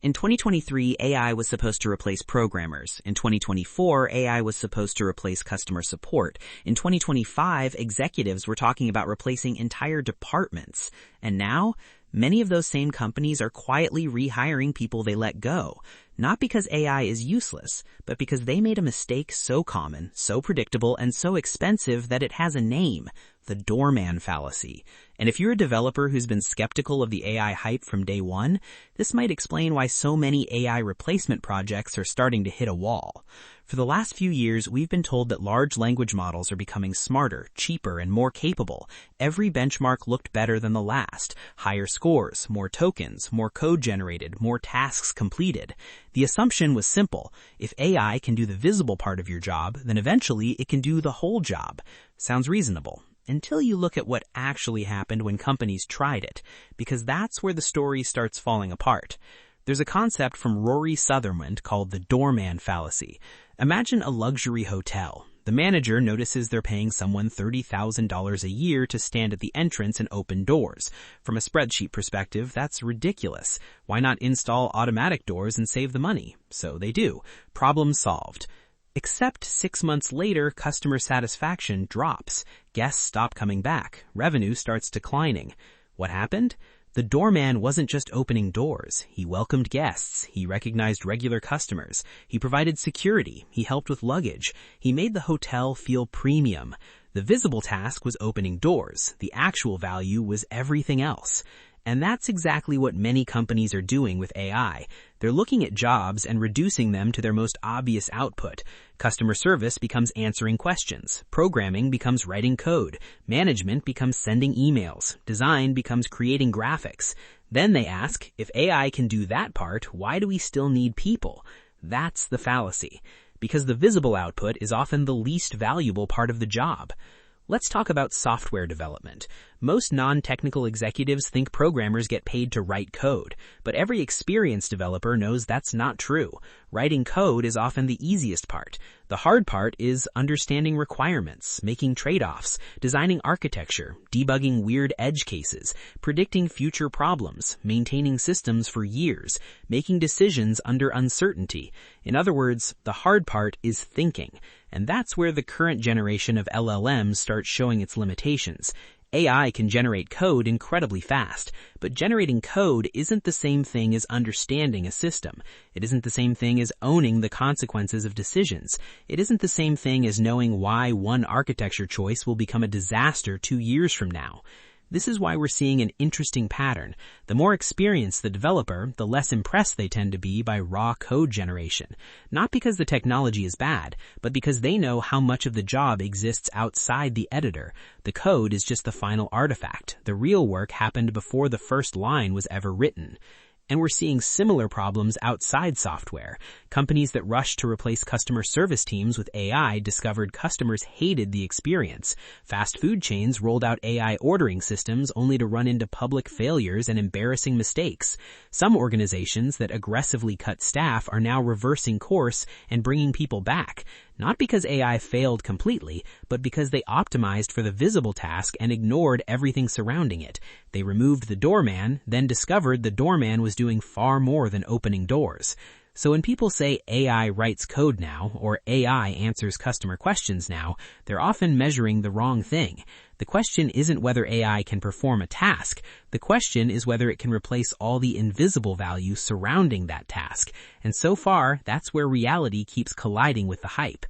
In 2023, AI was supposed to replace programmers. In 2024, AI was supposed to replace customer support. In 2025, executives were talking about replacing entire departments. And now, many of those same companies are quietly rehiring people they let go. Not because AI is useless, but because they made a mistake so common, so predictable, and so expensive that it has a name: the Doorman Fallacy. And if you're a developer who's been skeptical of the AI hype from day one, this might explain why so many AI replacement projects are starting to hit a wall. For the last few years, we've been told that large language models are becoming smarter, cheaper, and more capable. Every benchmark looked better than the last. Higher scores, more tokens, more code generated, more tasks completed. The assumption was simple: if AI can do the visible part of your job, then eventually it can do the whole job. Sounds reasonable. Until you look at what actually happened when companies tried it, because that's where the story starts falling apart. There's a concept from Rory Sutherland called the Doorman Fallacy. Imagine a luxury hotel. The manager notices they're paying someone $30,000 a year to stand at the entrance and open doors. From a spreadsheet perspective, that's ridiculous. Why not install automatic doors and save the money? So they do. Problem solved. Except 6 months later, customer satisfaction drops. Guests stop coming back. Revenue starts declining. What happened? The doorman wasn't just opening doors. He welcomed guests. He recognized regular customers. He provided security. He helped with luggage. He made the hotel feel premium. The visible task was opening doors. The actual value was everything else. And that's exactly what many companies are doing with AI. They're looking at jobs and reducing them to their most obvious output. Customer service becomes answering questions. Programming becomes writing code. Management becomes sending emails. Design becomes creating graphics. Then they ask, if AI can do that part, why do we still need people? That's the fallacy. Because the visible output is often the least valuable part of the job. Let's talk about software development. Most non-technical executives think programmers get paid to write code, but every experienced developer knows that's not true. Writing code is often the easiest part. The hard part is understanding requirements, making trade-offs, designing architecture, debugging weird edge cases, predicting future problems, maintaining systems for years, making decisions under uncertainty. In other words, the hard part is thinking. And that's where the current generation of LLMs starts showing its limitations. AI can generate code incredibly fast, but generating code isn't the same thing as understanding a system. It isn't the same thing as owning the consequences of decisions. It isn't the same thing as knowing why one architecture choice will become a disaster 2 years from now. This is why we're seeing an interesting pattern. The more experienced the developer, the less impressed they tend to be by raw code generation. Not because the technology is bad, but because they know how much of the job exists outside the editor. The code is just the final artifact. The real work happened before the first line was ever written. And we're seeing similar problems outside software. Companies that rushed to replace customer service teams with AI discovered customers hated the experience. Fast food chains rolled out AI ordering systems only to run into public failures and embarrassing mistakes. Some organizations that aggressively cut staff are now reversing course and bringing people back. Not because AI failed completely, but because they optimized for the visible task and ignored everything surrounding it. They removed the doorman, then discovered the doorman was doing far more than opening doors. So when people say AI writes code now, or AI answers customer questions now, they're often measuring the wrong thing. The question isn't whether AI can perform a task. The question is whether it can replace all the invisible value surrounding that task. And so far, that's where reality keeps colliding with the hype.